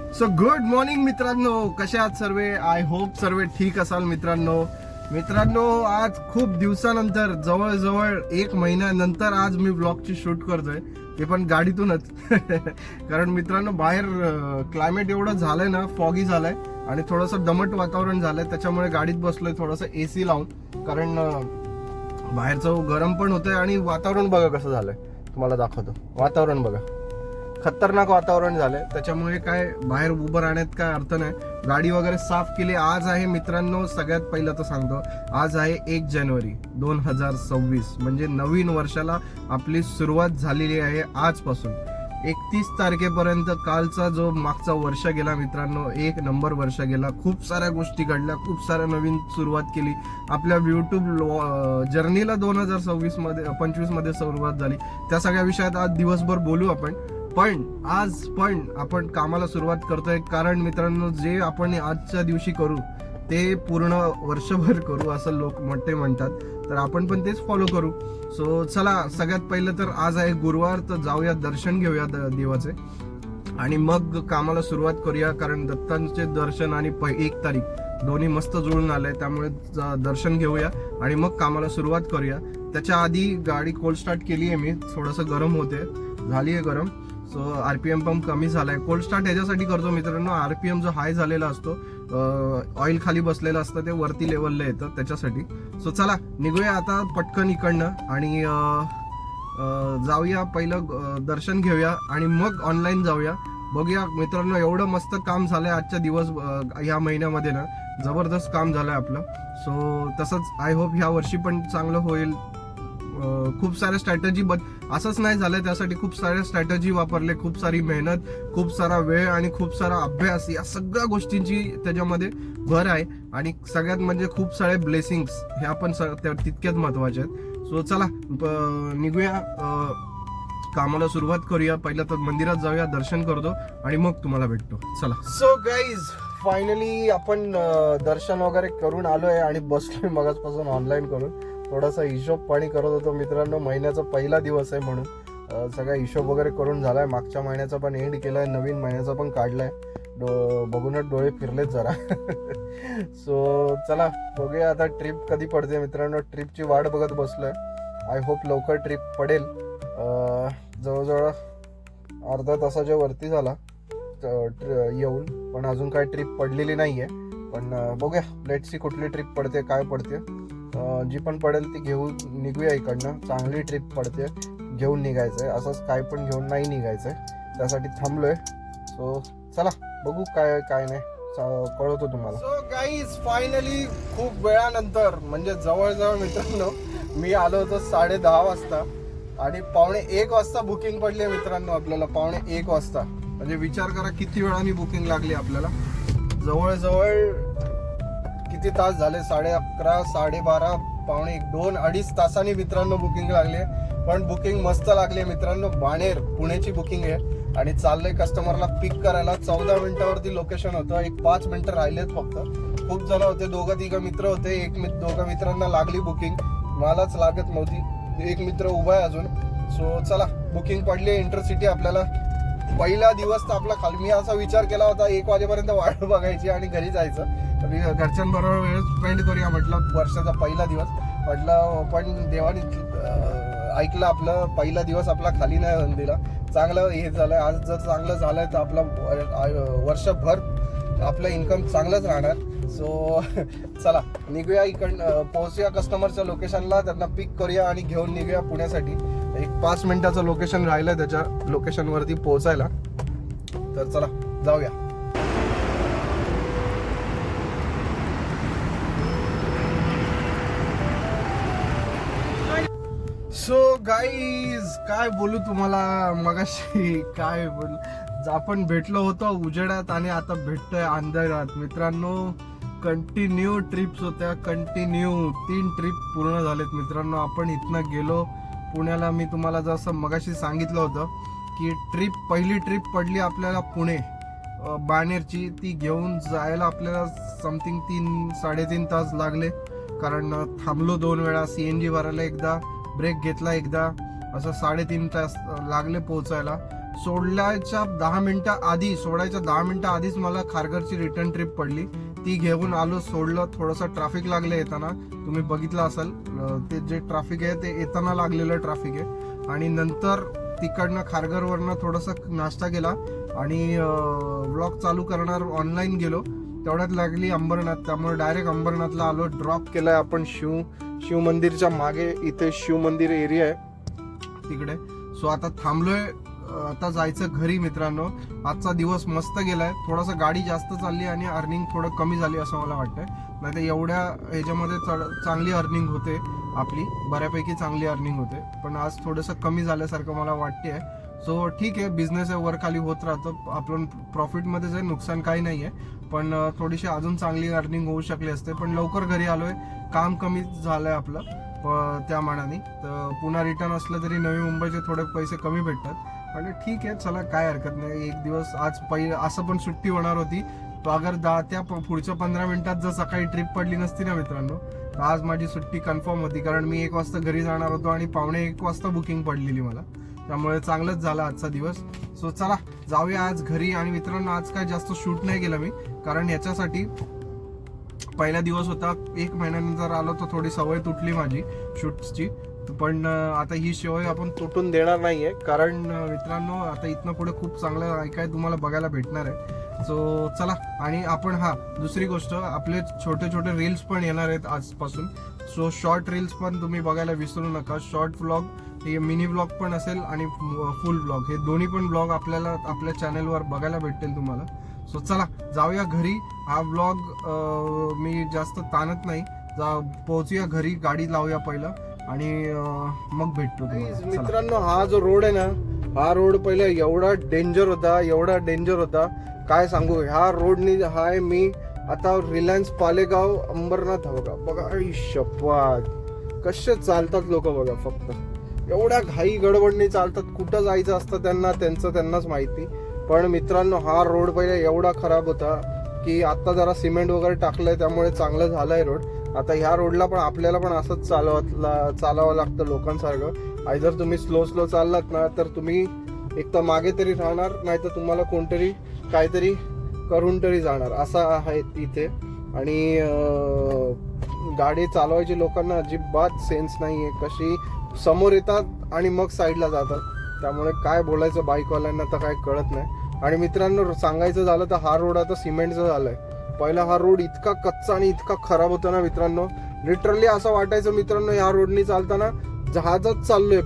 So good morning मित्रांनो, कसे आहात सर्व? आय होप सर्व ठीक असाल मित्रांनो. आज खूप दिवसानंतर, जवळजवळ 1 महिन्यानंतर आज मी ब्लॉगची शूट करतोय, ते पण गाडीतूनच. कारण मित्रांनो बाहेर क्लायमेट एवढं झालंय ना, फॉगी झालंय आणि थोडंसं दमट वातावरण झालंय, त्याच्यामुळे गाडीत बसलोय थोडंसं AC लावून. कारण बाहेरचं गरम पण होतंय आणि वातावरण बघा कसं झालंय, तुम्हाला दाखवतो. वातावरण बघा, खतरनाक वातावरण झालंय, त्याच्यामुळे काय बाहेर उभं राहण्यात काय अर्थ नाही. गाडी वगैरे साफ केली. आज आहे मित्रांनो, सगळ्यात पहिलं तर सांगतो, आज आहे 1 जानेवारी 2026, म्हणजे नवीन वर्षाला आपली सुरुवात झालेली आहे आजपासून. 31 तारखेपर्यंत कालचा जो मागचा वर्ष गेला मित्रांनो, 1 नंबर वर्ष गेला. खूप साऱ्या गोष्टी घडल्या, खूप साऱ्या नवीन सुरुवात केली आपल्या यूट्यूब जर्नीला. 2025 मध्ये सुरुवात झाली. त्या सगळ्या विषयात आज दिवसभर बोलू आपण. पण आपण कामाला सुरुवात करतोय, कारण मित्रांनो जे आपण आजच्या दिवशी करू ते पूर्ण वर्षभर करू असं लोक मोठे म्हणतात, तर आपण पण तेच फॉलो करू. सो चला, सगळ्यात पहिलं तर आज आहे गुरुवार, तर जाऊया दर्शन घेऊया देवाचे आणि मग कामाला सुरुवात करूया. कारण दत्तांचे दर्शन आणि 1 तारीख दोन्ही मस्त जुळून आलंय, त्यामुळे दर्शन घेऊया आणि मग कामाला सुरुवात करूया. त्याच्या आधी गाडी कोल्ड स्टार्ट केली आहे मी, थोडंसं गरम होते, झाली आहे गरम. सो RPM पण कमी झालाय. कोल्ड स्टार्ट ह्याच्यासाठी करतो मित्रांनो, RPM जो हाय झालेला असतो, ऑइल खाली बसलेलं असतं, ते वरती लेवलला येतं, त्याच्यासाठी. सो चला निघूया आता पटकन इकडनं आणि जाऊया. पहिलं दर्शन घेऊया आणि मग ऑनलाईन जाऊया. बघूया मित्रांनो, एवढं मस्त काम झालंय आजच्या दिवस, ह्या महिन्यामध्ये ना जबरदस्त काम झालंय आपलं. सो तसंच आय होप ह्या वर्षी पण चांगलं होईल. खूप साऱ्या स्ट्रॅटेजी असंच नाही झालंय, त्यासाठी खूप साऱ्या स्ट्रॅटेजी वापरले, खूप सारी मेहनत, खूप सारा वेळ आणि खूप सारा अभ्यास, या सगळ्या गोष्टींची त्याच्यामध्ये भर आहे. आणि सगळ्यात म्हणजे खूप सारे ब्लेसिंग्स, ह्या पण तितक्याच महत्वाचे आहेत. सो चला निघूया, कामाला सुरुवात करूया. पहिलं तर मंदिरात जाऊया, दर्शन करतो आणि मग तुम्हाला भेटतो. चला. सो गाईज, फायनली आपण दर्शन वगैरे करून आलोय आणि बसलोय मगाचपासून ऑनलाईन करून. थोडासा हिशोब पाणी करत होतो मित्रांनो, महिन्याचा पहिला दिवस आहे म्हणून सगळा हिशोब वगैरे करून झालाय. मागच्या महिन्याचा पण एंड केलाय, नवीन महिन्याचा पण काढलाय. बघूनच डोळे फिरलेत जरा. सो चला बघूया आता ट्रिप कधी पडते मित्रांनो. ट्रिपची वाट बघत बसलोय. आय होप लवकर ट्रिप पडेल. जवळजवळ अर्धा तासाच्या वरती झाला येऊन, पण अजून काय ट्रिप पडलेली नाहीये. पण बघूया, लेट्स सी कुठली ट्रिप पडते, काय पडते. जी पण पडेल ती घेऊन निघूया इकडनं. चांगली ट्रिप पडते, घेऊन निघायचंय, असंच काय पण घेऊन नाही निघायचंय, त्यासाठी थांबलोय. सो चला बघू काय काय नाही, कळवतो तुम्हाला. सो गाईज, फायनली खूप वेळानंतर, म्हणजे जवळजवळ मित्रांनो मी आलो होतो 10:30 वाजता आणि 1:15 वाजता बुकिंग पडली आहे मित्रांनो आपल्याला. 1:15 वाजता, म्हणजे विचार करा किती वेळाने बुकिंग लागली आपल्याला. जवळजवळ किती तास झाले, 11:30, 12:30, 1:15, 2-2.5 तासांनी मित्रांनो बुकिंग लागली. पण बुकिंग मस्त लागली मित्रांनो. बाणेर, पुण्याची बुकिंग आहे आणि चाललंय कस्टमरला पिक करायला. 14 मिनिटावरती लोकेशन होतं, 5 मिनिटं राहिलेत फक्त. खूप जण होते, 2-3 मित्र होते. 2 मित्रांना लागली बुकिंग, मलाच लागत नव्हती. 1 मित्र उभा आहे अजून. सो चला, बुकिंग पडली इंटरसिटी आपल्याला. पहिला दिवस तर आपला खाली, मी असा विचार केला होता 1 वाजेपर्यंत वाट बघायची आणि घरी जायचं. घरच्यांबरोबर वेळ स्पेंड करूया म्हटलं, वर्षाचा पहिला दिवस म्हटलं. पण देवाने ऐकलं आपलं, पहिला दिवस आपला खाली नाही होऊन दिला. चांगलं हे झालंय. आज जर चांगलं झालंय तर आपलं वर्षभर आपलं इन्कम चांगलंच राहणार. सो चला निघूया इकडं, पोहोचूया कस्टमरच्या लोकेशनला, त्यांना पिक करूया आणि घेऊन निघूया पुण्यासाठी. 5 मिनिटाचं लोकेशन राहिलंय त्याच्या लोकेशनवरती पोहोचायला, तर चला जाऊया. सो गाईज, काय बोलू तुम्हाला, मगाशी काय बोलू. आपण भेटलो होतो उजेडात आणि आता भेटतोय अंधारात मित्रांनो. कंटिन्यू ट्रिप्स होत्या, कंटिन्यू 3 ट्रिप पूर्ण झालेत मित्रांनो. आपण इथनं गेलो पुण्याला. मी तुम्हाला जसं मगाशी सांगितलं होतं की पहिली ट्रिप पडली आपल्याला पुणे बाणेरची. ती घेऊन जायला आपल्याला समथिंग 3-3.5 तास लागले, कारण थांबलो 2 वेळा, CNG भरायला एकदा, ब्रेक घेतला एकदा, असं 3.5 तास लागले पोहोचायला. सोडायच्या 10 मिनिटं आधीच मला खारघरची रिटर्न ट्रिप पडली. ती घेऊन आलो, सोडलं. थोडंसं ट्रॅफिक लागलं येताना, तुम्ही बघितलं असाल. ते जे ट्रॅफिक आहे ते येताना लागलेलं ट्रॅफिक आहे. आणि नंतर तिकडनं खारघरवरनं थोडंसं नाश्ता केला आणि व्लॉग चालू करणार ऑनलाईन गेलो. तेवढ्यात लागली अंबरनाथ, त्यामुळे डायरेक्ट अंबरनाथला आलो. ड्रॉप केलाय आपण शिव मंदिरच्या मागे. इथे शिव मंदिर एरिया आहे तिकडे. सो आता थांबलोय, आता जायचं घरी मित्रांनो. आजचा दिवस मस्त गेलाय. थोडासा गाडी जास्त चालली आणि अर्निंग थोडं कमी झाली असं मला वाटतंय. नाही तर एवढ्या ह्याच्यामध्ये चांगली अर्निंग होते आपली, बऱ्यापैकी चांगली अर्निंग होते. पण आज थोडंसं कमी झाल्यासारखं मला वाटते. सो ठीक आहे, बिझनेस आहे, वर खाली होत राहतं. आपण प्रॉफिटमध्येच आहे, नुकसान काही नाही आहे. पण थोडीशी अजून चांगली अर्निंग होऊ शकली असते. पण लवकर घरी आलोय, काम कमी झालंय आपलं त्या मानाने. तर पुन्हा रिटर्न असलं तरी नवी मुंबईचे थोडे पैसे कमी भेटतात. आणि ठीक आहे, चला काय हरकत नाही. एक दिवस आज असं पण सुट्टी होणार होती. तो अगर त्या पुढच्या 15 मिनिटात जर सकाळी ट्रिप पडली नसती ना मित्रांनो, तर आज माझी सुट्टी कन्फर्म होती. कारण मी 1 वाजता घरी जाणार होतो आणि 1:45 वाजता बुकिंग पडलेली मला. त्यामुळे चांगलंच झालं आजचा दिवस. सो चला जाऊया आज घरी. आणि मित्रांनो आज काय जास्त शूट नाही केलं मी, कारण याच्यासाठी पहिला दिवस होता. 1 महिन्यानंतर आलो तर थोडी सवय तुटली माझी शूट्सची. पण आता ही सवय आपण तुटून देणार नाहीये, कारण मित्रांनो आता इथनं पुढे खूप चांगलं काय तुम्हाला बघायला भेटणार आहे. सो चला. आणि आपण दुसरी गोष्ट, आपले छोटे छोटे रील्स पण येणार आहेत आजपासून. सो शॉर्ट रील्स पण तुम्ही बघायला विसरू नका. शॉर्ट व्लॉग, हे मिनी व्लॉग पण असेल आणि फुल व्लॉग, हे दोन्ही पण व्लॉग आपल्याला आपल्या चॅनलवर बघायला भेटतील तुम्हाला. सो चला जाऊया घरी. हा व्लॉग मी जास्त ताणत नाही, पोहोचूया घरी, गाडी लावूया पहिलं आणि मग भेटतो तुम्हाला. मित्रांनो हा जो रोड आहे ना, हा रोड पहिले एवढा डेंजर होता काय सांगू. ह्या रोडनी हाय मी आता रिलायन्स पालेगाव अंबरनाथ बघा शपथ कसे चालतात लोक बघा. फक्त एवढ्या घाई गडबडनी चालतात. कुठं जायचं असतं त्यांनाच माहिती. पण मित्रांनो हा रोड पहिले एवढा खराब होता की आता जरा सिमेंट वगैरे टाकलंय, त्यामुळे चांगलं झालंय रोड. आता ह्या रोडला पण आपल्याला पण असंच चालावं लागतं लोकांसारखं. आयदर तुम्ही स्लो चाललात ना तर तुम्ही एक तर मागे तरी राहणार, नाही तर तुम्हाला कोणतरी काहीतरी करून तरी जाणार, असा आहे इथे. आणि गाडी चालवायची लोकांना अजिबात सेन्स नाहीये. कशी समोर येतात आणि मग साईडला जातात. त्यामुळे काय बोलायचं बाईकवाल्यांना तर काय कळत नाही. आणि मित्रांनो सांगायचं झालं तर हा रोड आता सिमेंटचा झालाय. पहिला हा रोड इतका कच्चा आणि इतका खराब होता ना मित्रांनो, लिटरली असं वाटायचं मित्रांनो ह्या रोडनी चालताना जहाजच चाललोय.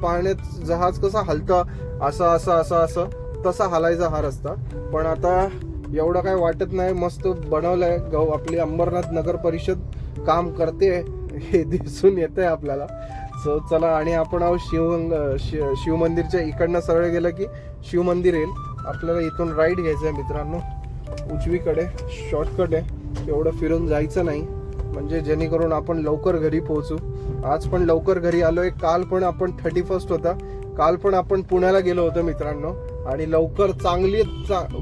पाण्यात जहाज कसा हलतं असं तसा हलायचा हा रस्ता. पण आता एवढं काय वाटत नाही, मस्त बनवलंय. आपली अंबरनाथ नगर परिषद काम करते हे दिसून येतंय आपल्याला. सो चला. आणि आपण शिव मंदिरच्या इकडनं सरळ गेलं की शिव मंदिर येईल. आपल्याला इथून राईट घ्यायचं आहे मित्रांनो, उजवीकडे शॉर्टकट आहे. एवढं फिरून जायचं नाही, म्हणजे जेणेकरून आपण लवकर घरी पोहोचू. आज पण लवकर घरी आलोय. काल पण आपण 31 होता, काल पण आपण पुण्याला गेलो होतो मित्रांनो. आणि लवकर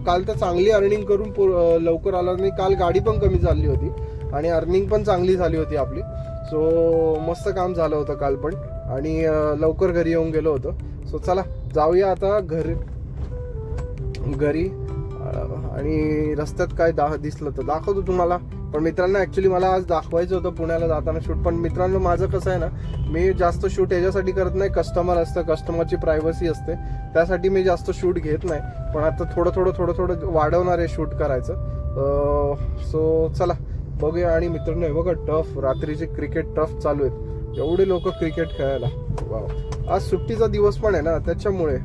काल तर चांगली अर्निंग करून लवकर आलो. आणि काल गाडी पण कमी चालली होती आणि अर्निंग पण चांगली झाली होती आपली. सो मस्त काम झालं होतं काल पण. आणि लवकर घरी येऊन गेलो होतो. सो चला जाऊया आता घरी. आणि रस्त्यात काय दिसलं तर दाखवतो तुम्हाला. पण मित्रांनो ऍक्च्युली मला आज दाखवायचं होतं पुण्याला जाताना शूट. पण मित्रांनो माझं कसं आहे ना, मी जास्त शूट याच्यासाठी करत नाही. कस्टमर असतं, कस्टमरची प्रायव्हसी असते, त्यासाठी मी जास्त शूट घेत नाही. पण आता थोडं वाढवणार आहे शूट करायचं. सो चला बघूया. आणि मित्रांनो हे बघा टफ, रात्रीचे क्रिकेट टफ चालू आहेत. एवढे लोक क्रिकेट खेळायला. वाव, आज सुट्टीचा दिवस पण आहे ना, त्याच्यामुळे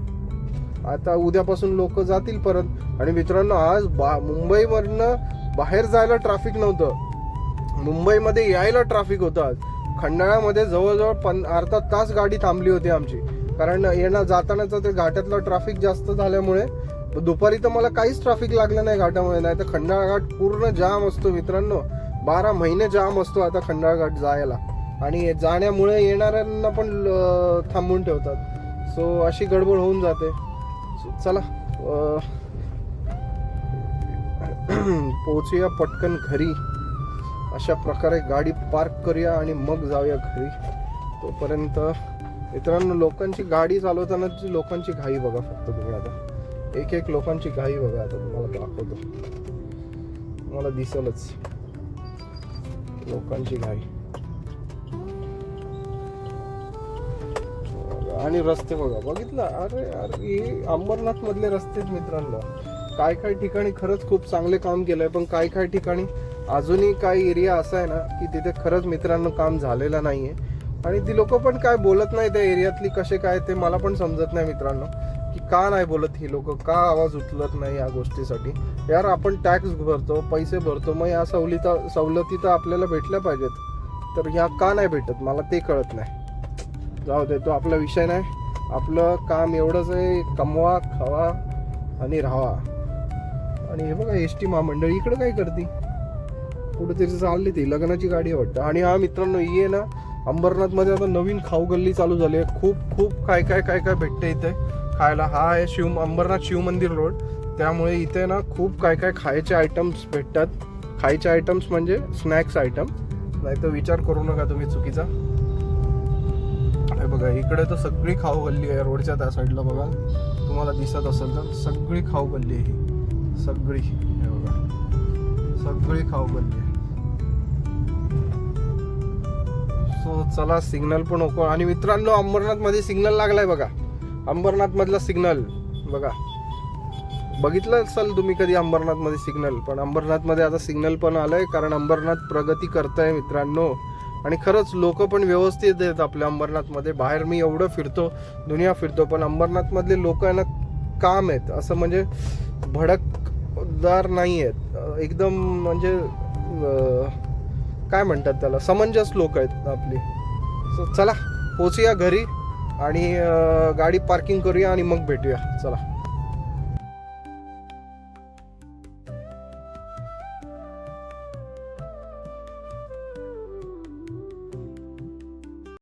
आता उद्यापासून लोक जातील परत. आणि मित्रांनो आज मुंबईवरनं बाहेर जायला ट्रॅफिक नव्हतं, मुंबईमध्ये यायला ट्रॅफिक होतं. आज खंडाळ्यामध्ये जवळजवळ अर्धा तास गाडी थांबली होती आमची, कारण जातानाचा ते घाटातला ट्रॅफिक जास्त झाल्यामुळे. दुपारी तर मला काहीच ट्रॅफिक लागलं नाही घाटामुळे. नाही तर खंडाळा घाट पूर्ण जाम असतो मित्रांनो, 12 महिने जाम असतो आता खंडाळा घाट जायला. आणि जाण्यामुळे येणाऱ्यांना पण थांबून ठेवतात. सो अशी गडबड होऊन जाते. चला पोहोचूया पटकन घरी. अशा प्रकारे गाडी पार्क करूया आणि मग जाऊया घरी. तोपर्यंत मित्रांनो लोकांची गाडी चालवतानाची लोकांची घाई बघा फक्त तुम्ही आता एक एक लोकांची घाई बघा आता तुम्हाला दाखवतो मला दिसलच लोकांची घाई आणि रस्ते बघा बघितलं अरे अरे अंबरनाथ मधले रस्ते मित्रांनो काय काय ठिकाणी खरंच खूप चांगले काम केलंय पण काय काय ठिकाणी अजूनही काही एरिया असा आहे ना की तिथे खरंच मित्रांनो काम झालेलं नाहीये आणि ती लोक पण काय बोलत नाही त्या एरियातली कसे काय ते मला पण समजत नाही मित्रांनो की का नाही बोलत ही लोक का आवाज उचलत नाही या गोष्टीसाठी यार आपण टॅक्स भरतो पैसे भरतो मग या सवलती तर आपल्याला भेटल्या पाहिजेत तर ह्या का नाही भेटत मला ते कळत नाही जाऊ दे तो आपला विषय नाही आपलं काम एवढंच आहे कमवा खावा आणि राहावा आणि हे बघा एस टी महामंडळ इकडे काय करते कुठेतरी चालली ती लग्नाची गाडी वाटतं आणि हा मित्रांनो ही आहे ना अंबरनाथ मध्ये आता नवीन खाऊ गल्ली चालू झाली आहे खूप खूप काय काय काय काय भेटते इथे खायला हा आहे अंबरनाथ शिव मंदिर रोड त्यामुळे इथे ना खूप काय काय खायचे आयटम्स भेटतात खायचे आयटम्स म्हणजे स्नॅक्स आयटम नाही तर विचार करू नका तुम्ही चुकीचा बघा इकडे तर सगळी खाऊ गल्ली आहे रोडच्या त्या साईडला बघा तुम्हाला दिसत असेल तर सगळी खाऊ गल्ली आहे ही सगळी हे बघा सगळी खाऊ गल्ली आहे सो चला सिग्नल पण नको आणि मित्रांनो अंबरनाथ मध्ये सिग्नल लागलाय बघा अंबरनाथ मधला सिग्नल बघा बघितलं असाल तुम्ही कधी अंबरनाथ मध्ये सिग्नल पण अंबरनाथ मध्ये आता सिग्नल पण आलंय कारण अंबरनाथ प्रगती करताय मित्रांनो आणि खरंच लोक पण व्यवस्थित आहेत आपल्या अंबरनाथ मध्ये बाहेर मी एवढं फिरतो दुनिया फिरतो पण अंबरनाथ मधले लोक आहे ना काम आहेत असं म्हणजे भडकदार नाही आहेत एकदम म्हणजे काय म्हणतात त्याला समंजस लोक आहेत आपली सो चला पोचूया घरी आणि गाडी पार्किंग करूया आणि मग भेटूया चला